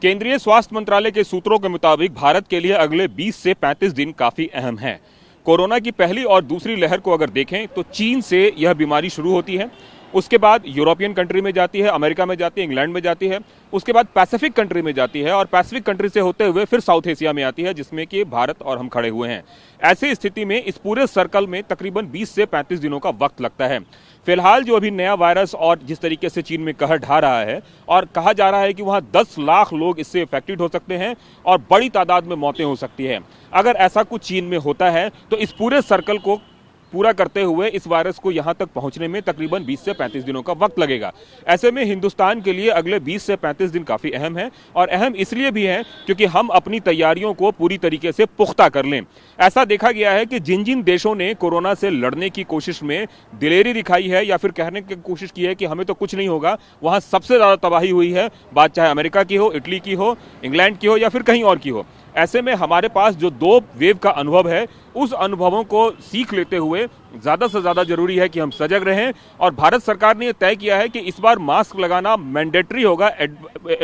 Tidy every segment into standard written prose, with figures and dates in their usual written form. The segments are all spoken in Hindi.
केंद्रीय स्वास्थ्य मंत्रालय के सूत्रों के मुताबिक भारत के लिए अगले 20 से 35 दिन काफी अहम हैं। कोरोना की पहली और दूसरी लहर को अगर देखें तो चीन से यह बीमारी शुरू होती है, उसके बाद यूरोपियन कंट्री में जाती है, अमेरिका में जाती है, इंग्लैंड में जाती है, उसके बाद पैसिफिक कंट्री में जाती है और पैसिफिक कंट्री से होते हुए फिर साउथ एशिया में आती है, जिसमें कि भारत और हम खड़े हुए हैं। ऐसी स्थिति में इस पूरे सर्कल में तकरीबन 20 से 35 दिनों का वक्त लगता है। फिलहाल जो अभी नया वायरस और जिस तरीके से चीन में कहर ढा रहा है और कहा जा रहा है कि वहां 10 लाख लोग इससे इफेक्टेड हो सकते हैं और बड़ी तादाद में मौतें हो सकती है। अगर ऐसा कुछ चीन में होता है तो इस पूरे सर्कल को पूरा करते हुए इस वायरस को यहां तक पहुंचने में तकरीबन 20 से 35 दिनों का वक्त लगेगा। ऐसे में हिंदुस्तान के लिए अगले 20 से 35 दिन काफी अहम है और अहम इसलिए भी है क्योंकि हम अपनी तैयारियों को पूरी तरीके से पुख्ता कर लें। ऐसा देखा गया है कि जिन जिन देशों ने कोरोना से लड़ने की कोशिश में दिलेरी दिखाई है या फिर कहने की कोशिश की है कि हमें तो कुछ नहीं होगा, वहां सबसे ज्यादा तबाही हुई है। बात चाहे अमेरिका की हो, इटली की हो, इंग्लैंड की हो या फिर कहीं और की हो। ऐसे में हमारे पास जो 2 वेव का अनुभव है, उस अनुभवों को सीख लेते हुए ज्यादा से ज्यादा जरूरी है कि हम सजग रहें। और भारत सरकार ने यह तय किया है कि इस बार मास्क लगाना मैंडेटरी होगा,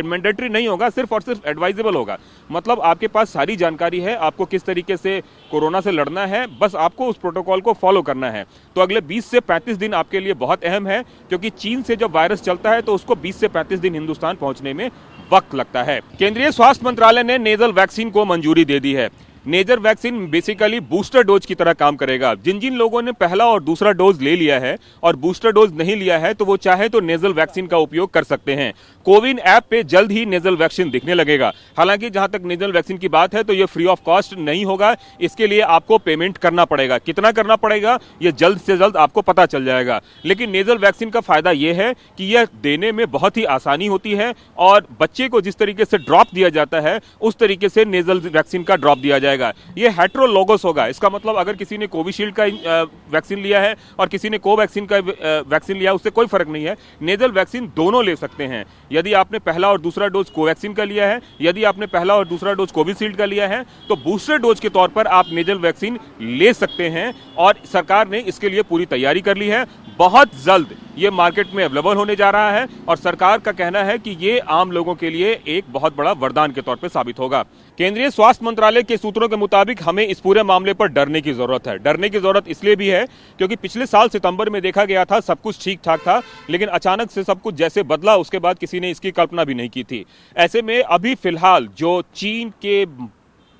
मैंडेटरी नहीं होगा, सिर्फ और सिर्फ एडवाइजेबल होगा। मतलब आपके पास सारी जानकारी है, आपको किस तरीके से कोरोना से लड़ना है, बस आपको उस प्रोटोकॉल को फॉलो करना है। तो अगले 20 से 35 दिन आपके लिए बहुत अहम है, क्योंकि चीन से जब वायरस चलता है तो उसको 20 से 35 दिन हिंदुस्तान पहुंचने में वक्त लगता है। केंद्रीय स्वास्थ्य मंत्रालय ने नेजल वैक्सीन को मंजूरी दे दी है। Nasal vaccine basically booster dose की तरह काम करेगा। जिन जिन लोगों ने पहला और दूसरा डोज ले लिया है और बूस्टर डोज नहीं लिया है तो वो चाहे तो नेजल वैक्सीन का उपयोग कर सकते हैं। कोविन ऐप पे जल्द ही नेजल वैक्सीन दिखने लगेगा। हालांकि जहां तक नेजल वैक्सीन की बात है तो ये फ्री ऑफ कॉस्ट नहीं होगा, इसके लिए आपको पेमेंट करना पड़ेगा। कितना करना पड़ेगा ये जल्द से जल्द आपको पता चल जाएगा। लेकिन नेजल वैक्सीन का फायदा यह है कि यह देने में बहुत ही आसानी होती है और बच्चे को जिस तरीके से ड्रॉप दिया जाता है उस तरीके से नेजल वैक्सीन का ड्रॉप दिया जाएगा। ये हेट्रोलोगस होगा। इसका मतलब अगर किसी ने कोविशील्ड का वैक्सीन लिया है और किसी ने कोवैक्सीन का वैक्सीन लिया, उससे कोई फर्क नहीं है। नेजल वैक्सीन दोनों ले सकते हैं। यदि आपने पहला और दूसरा डोज कोवैक्सीन का लिया है, यदि आपने पहला और दूसरा डोज कोविशील्ड का लिया है, तो बूस्टर डोज के तौर पर आप नेजल वैक्सीन ले सकते हैं और सरकार ने इसके लिए पूरी तैयारी कर ली है। बहुत जल्द ये मार्केट में अवेलेबल होने जा रहा है और सरकार का कहना है कि ये आम लोगों के लिए एक बहुत बड़ा वरदान के तौर पर साबित होगा। केंद्रीय स्वास्थ्य मंत्रालय के सूत्रों के मुताबिक हमें इस पूरे मामले पर डरने की जरूरत है। डरने की जरूरत इसलिए भी है क्योंकि पिछले साल सितंबर में देखा गया था सब कुछ ठीक ठाक था, लेकिन अचानक से सब कुछ जैसे बदला उसके बाद किसी ने इसकी कल्पना भी नहीं की थी। ऐसे में अभी फिलहाल जो चीन के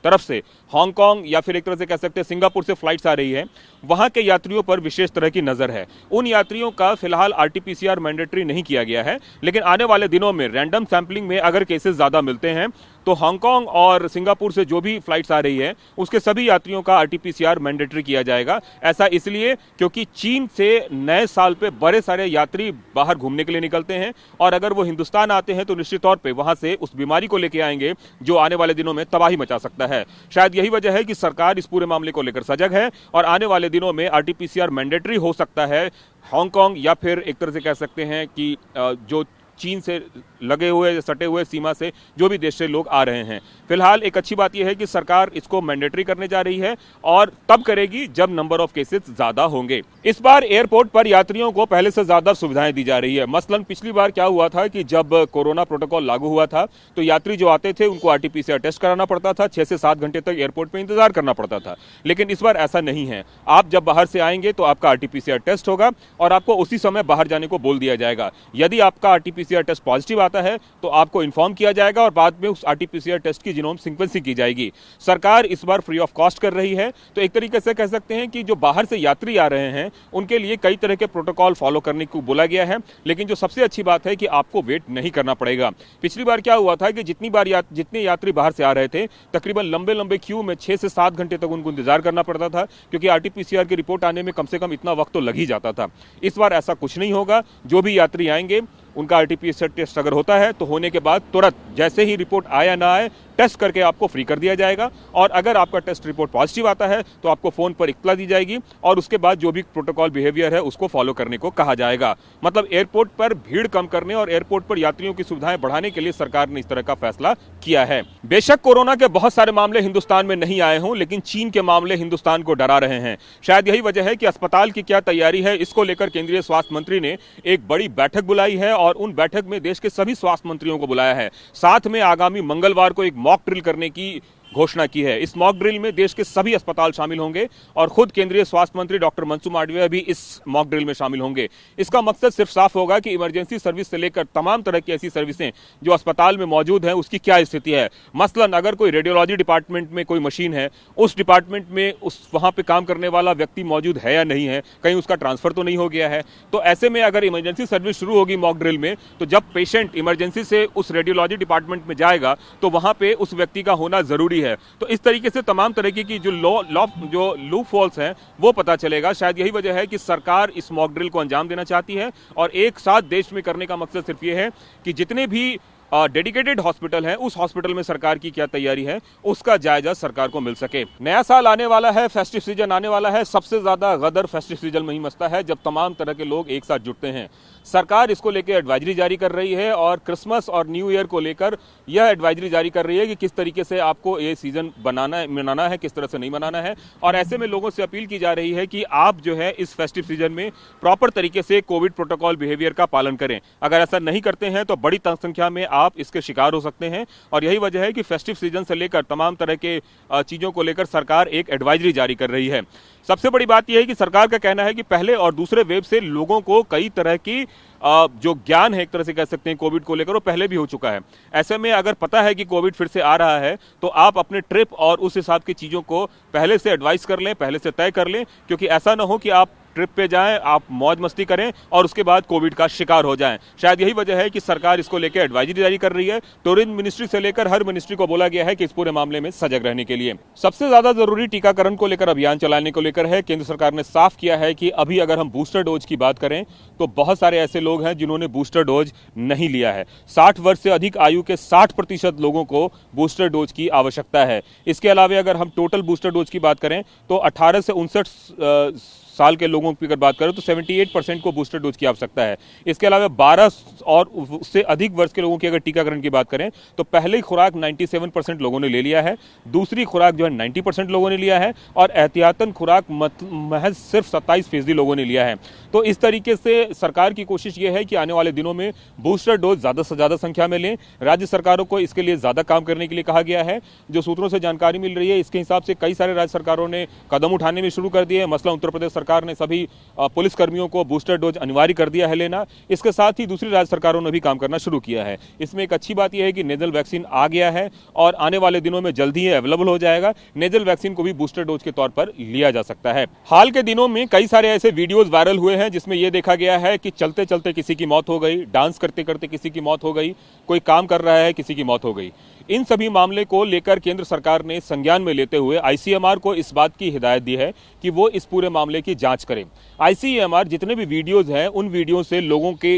तरफ से हांगकांग या फिर एक तरह से कह सकते हैं सिंगापुर से फ्लाइट्स आ रही है, वहां के यात्रियों पर विशेष तरह की नजर है। उन यात्रियों का फिलहाल आरटीपीसीआर मैंडेटरी नहीं किया गया है, लेकिन आने वाले दिनों में रैंडम सैंपलिंग में अगर केसेस ज्यादा मिलते हैं तो हांगकांग और सिंगापुर से जो भी फ्लाइट्स आ रही है उसके सभी यात्रियों का आरटीपीसीआर मैंडेटरी किया जाएगा। ऐसा इसलिए क्योंकि चीन से नए साल पे बड़े सारे यात्री बाहर घूमने के लिए निकलते हैं और अगर वो हिंदुस्तान आते हैं तो निश्चित तौर पे वहां से उस बीमारी को लेकर आएंगे जो आने वाले दिनों में तबाही मचा सकता है। शायद यही वजह है कि सरकार इस पूरे मामले को लेकर सजग है और आने वाले दिनों में आरटीपीसीआर मैंडेटरी हो सकता है हांगकांग या फिर एक तरह से कह सकते हैं कि जो चीन से लगे हुए सटे हुए सीमा से जो भी देश से लोग आ रहे हैं। फिलहाल एक अच्छी बात यह है कि सरकार इसको मैंडेटरी करने जा रही है और तब करेगी जब नंबर ऑफ केसेस ज्यादा होंगे। इस बार एयरपोर्ट पर यात्रियों को पहले से ज्यादा सुविधाएं दी जा रही है। मसलन पिछली बार क्या हुआ था कि जब कोरोना प्रोटोकॉल लागू हुआ था तो यात्री जो आते थे उनको आरटीपीसीआर टेस्ट कराना पड़ता था, 6 से 7 घंटे तक एयरपोर्ट पर इंतजार करना पड़ता था। लेकिन इस बार ऐसा नहीं है। आप जब बाहर से आएंगे तो आपका आरटीपीसीआर टेस्ट होगा और आपको उसी समय बाहर जाने को बोल दिया जाएगा। यदि आपका आरटीपीसीआर टेस्ट पॉजिटिव आता है तो आपको इन्फॉर्म किया जाएगा और बाद में उस आरटीपीसीआर टेस्ट की जीनोम सीक्वेंसिंग की जाएगी। सरकार इस बार फ्री ऑफ कॉस्ट कर रही है, तो एक तरीके से कह सकते हैं कि जो बाहर से यात्री आ रहे हैं उनके लिए कई तरह के प्रोटोकॉल फॉलो करने को बोला गया है। लेकिन जो सबसे अच्छी बात है कि आपको वेट नहीं करना पड़ेगा। पिछली बार क्या हुआ था कि जितने यात्री बाहर से आ रहे थे तकरीबन लंबे लंबे क्यू में 6 से 7 घंटे तक उनको इंतजार करना पड़ता था, क्योंकि आरटीपीसीआर की रिपोर्ट आने में कम से कम इतना वक्त तो लग ही जाता था। इस बार ऐसा कुछ नहीं होगा। जो भी यात्री आएंगे उनका आरटीपीसीआर टेस्ट अगर होता है तो होने के बाद तुरंत जैसे ही रिपोर्ट आए या ना आए टेस्ट करके आपको फ्री कर दिया जाएगा और अगर आपका टेस्ट रिपोर्ट पॉजिटिव आता है तो आपको फोन पर इत्तला दी जाएगी और उसके बाद जो भी प्रोटोकॉल बिहेवियर है उसको फॉलो करने को कहा जाएगा। मतलब एयरपोर्ट पर भीड़ कम करने और एयरपोर्ट पर यात्रियों की सुविधाएं बढ़ाने के लिए सरकार ने इस तरह का फैसला किया है। बेशक कोरोना के बहुत सारे मामले हिंदुस्तान में नहीं आए हों, लेकिन चीन के मामले हिंदुस्तान को डरा रहे हैं। शायद यही वजह है कि अस्पताल की क्या तैयारी है इसको लेकर केंद्रीय स्वास्थ्य मंत्री ने एक बड़ी बैठक बुलाई है और उन बैठक में देश के सभी स्वास्थ्य मंत्रियों को बुलाया है। साथ में आगामी मंगलवार को एक मॉक ड्रिल करने की घोषणा की है। इस मॉक ड्रिल में देश के सभी अस्पताल शामिल होंगे और खुद केंद्रीय स्वास्थ्य मंत्री डॉक्टर मनसुख मांडविया भी इस मॉक ड्रिल में शामिल होंगे। इसका मकसद सिर्फ साफ होगा कि इमरजेंसी सर्विस से लेकर तमाम तरह की ऐसी सर्विसें जो अस्पताल में मौजूद हैं उसकी क्या स्थिति है। मसलन अगर कोई रेडियोलॉजी डिपार्टमेंट में कोई मशीन है, उस डिपार्टमेंट में वहां पे काम करने वाला व्यक्ति मौजूद है या नहीं है, कहीं उसका ट्रांसफर तो नहीं हो गया है। तो ऐसे में अगर इमरजेंसी सर्विस शुरू होगी मॉक ड्रिल में, तो जब पेशेंट इमरजेंसी से उस रेडियोलॉजी डिपार्टमेंट में जाएगा तो वहां पे उस व्यक्ति का होना जरूरी है। तो इस तरीके से तमाम तरह की जो लूप होल्स हैं वो पता चलेगा। शायद यही वजह है कि सरकार इस मॉक ड्रिल को अंजाम देना चाहती है और एक साथ देश में करने का मकसद सिर्फ ये है कि जितने भी डेडिकेटेड हॉस्पिटल है उस हॉस्पिटल में सरकार की क्या तैयारी है उसका जायजा सरकार को मिल सके। नया साल आने वाला है, फेस्टिव सीजन आने वाला है। सबसे ज्यादा गदर फेस्टिव सीजन में ही मचता है जब तमाम तरह के लोग एक साथ जुटते हैं। सरकार इसको लेकर एडवाइजरी जारी कर रही है और क्रिसमस और न्यू ईयर को लेकर यह एडवाइजरी जारी कर रही है कि किस तरीके से आपको ये सीजन मनाना है, किस तरह से नहीं मनाना है। और ऐसे में लोगों से अपील की जा रही है कि आप जो है इस फेस्टिव सीजन में प्रॉपर तरीके से कोविड प्रोटोकॉल बिहेवियर का पालन करें। अगर ऐसा नहीं करते हैं तो बड़ी संख्या में आप इसके शिकार हो सकते हैं और यही वजह है कि फेस्टिव सीजन से लेकर तमाम तरह के चीजों को लेकर सरकार एक एडवाइजरी जारी कर रही है। सबसे बड़ी बात यह है कि सरकार का कहना है कि पहले और दूसरे वेव से लोगों को कई तरह की जो ज्ञान है एक तरह से कह सकते हैं कोविड को लेकर, वो पहले भी हो चुका है। ऐसे में अगर पता है कि कोविड फिर से आ रहा है तो आप अपने ट्रिप और उस हिसाब की चीजों को पहले से एडवाइस कर लें, पहले से तय कर लें, क्योंकि ऐसा ना हो कि आप ट्रिप पे जाएं, आप मौज मस्ती करें और उसके बाद कोविड का शिकार हो जाएं। शायद यही वजह है कि सरकार इसको लेकर एडवाइजरी जारी कर रही है। टूरिज्म मिनिस्ट्री से लेकर हर मिनिस्ट्री को बोला गया है कि इस पूरे मामले में सजग रहने के लिए। सबसे ज्यादा जरूरी टीकाकरण को लेकर अभियान चलाने को लेकर है। केंद्र सरकार ने साफ किया है कि अभी अगर हम बूस्टर डोज की बात करें तो बहुत सारे ऐसे लोग हैं जिन्होंने बूस्टर डोज नहीं लिया है। 60 वर्ष से अधिक आयु के 60% लोगों को बूस्टर डोज की आवश्यकता है। इसके अलावा अगर हम टोटल बूस्टर डोज की बात करें तो 18 से 59 साल के लोगों की अगर बात करें तो 78% को बूस्टर डोज की आवश्यकता है। इसके अलावा 12 और उससे अधिक वर्ष के लोगों की अगर टीकाकरण की बात करें तो पहली खुराक 97% लोगों ने ले लिया है, दूसरी खुराक जो है 90% लोगों ने लिया है और एहतियातन खुराक महज सिर्फ 27% लोगों ने लिया है। तो इस तरीके से सरकार की कोशिश यह है कि आने वाले दिनों में बूस्टर डोज ज्यादा से ज्यादा संख्या में लें। राज्य सरकारों को इसके लिए ज्यादा काम करने के लिए कहा गया है। जो सूत्रों से जानकारी मिल रही है इसके हिसाब से कई सारे राज्य सरकारों ने कदम उठाने में शुरू कर दिए हैं। मसला उत्तर प्रदेश सरकार ने सभी पुलिस कर्मियों को बूस्टर डोज अनिवार्य कर दिया है लेना। इसके साथ ही दूसरी राज्य सरकारों ने भी काम करना शुरू किया है। इसमें एक अच्छी बात यह है कि नेजल वैक्सीन आ गया है और आने वाले दिनों में जल्दी ही अवेलेबल हो जाएगा। नेजल वैक्सीन को भी बूस्टर डोज के तौर पर लिया जा सकता है। हाल के दिनों में कई सारे ऐसे वीडियोज वायरल हुए हैं जिसमें यह देखा गया है कि चलते चलते किसी की मौत हो गई, डांस करते करते किसी की मौत हो गई, कोई काम कर रहा है किसी की मौत हो गई। इन सभी मामले को लेकर केंद्र सरकार ने संज्ञान में लेते हुए आईसीएमआर को इस बात की हिदायत दी है कि वो इस पूरे मामले की जांच करे। आईसीएमआर जितने भी वीडियोज हैं उन वीडियो से लोगों के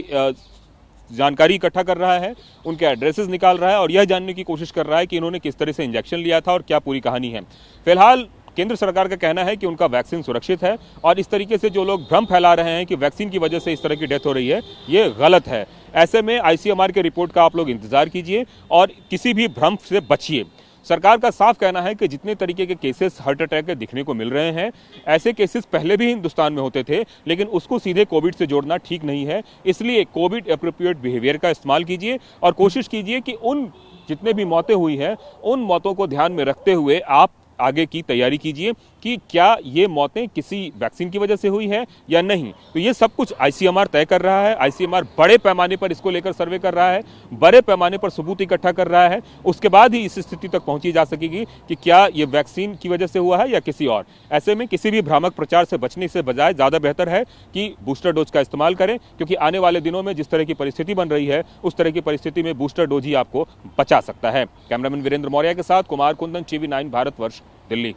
जानकारी इकट्ठा कर रहा है, उनके एड्रेसेस निकाल रहा है और यह जानने की कोशिश कर रहा है कि इन्होंने किस तरह से इंजेक्शन लिया था और क्या पूरी कहानी है। फिलहाल केंद्र सरकार का कहना है कि उनका वैक्सीन सुरक्षित है और इस तरीके से जो लोग भ्रम फैला रहे हैं कि वैक्सीन की वजह से इस तरह की डेथ हो रही है, ये गलत है। ऐसे में आईसीएमआर के रिपोर्ट का आप लोग इंतजार कीजिए और किसी भी भ्रम से बचिए। सरकार का साफ कहना है कि जितने तरीके के केसेस हार्ट अटैक के दिखने को मिल रहे हैं, ऐसे केसेस पहले भी हिंदुस्तान में होते थे, लेकिन उसको सीधे कोविड से जोड़ना ठीक नहीं है। इसलिए कोविड एप्रोप्रिएट बिहेवियर का इस्तेमाल कीजिए और कोशिश कीजिए कि उन जितने भी मौतें हुई हैं उन मौतों को ध्यान में रखते हुए आप आगे की तैयारी कीजिए कि क्या ये मौतें किसी वैक्सीन की वजह से हुई है या नहीं। तो ये सब कुछ आईसीएमआर तय कर रहा है। आईसीएमआर बड़े पैमाने पर इसको लेकर सर्वे कर रहा है, बड़े पैमाने पर सबूत इकट्ठा कर रहा है। उसके बाद ही इस स्थिति तक पहुंची जा सकेगी कि क्या ये वैक्सीन की वजह से हुआ है या किसी और। ऐसे में किसी भी भ्रामक प्रचार से बचने से बजाय ज्यादा बेहतर है कि बूस्टर डोज का इस्तेमाल करें, क्योंकि आने वाले दिनों में जिस तरह की परिस्थिति बन रही है उस तरह की परिस्थिति में बूस्टर डोज ही आपको बचा सकता है। कैमरामैन वीरेंद्र मौर्य के साथ कुमार कुंदन, TV9 भारतवर्ष, दिल्ली।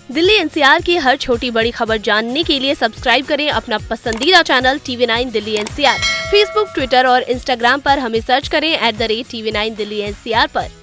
दिल्ली NCR की हर छोटी बड़ी खबर जानने के लिए सब्सक्राइब करें अपना पसंदीदा channel TV9 Delhi NCR। Facebook, Twitter और इंस्टाग्राम पर हमें सर्च करें @TV9 दिल्ली NCR पर।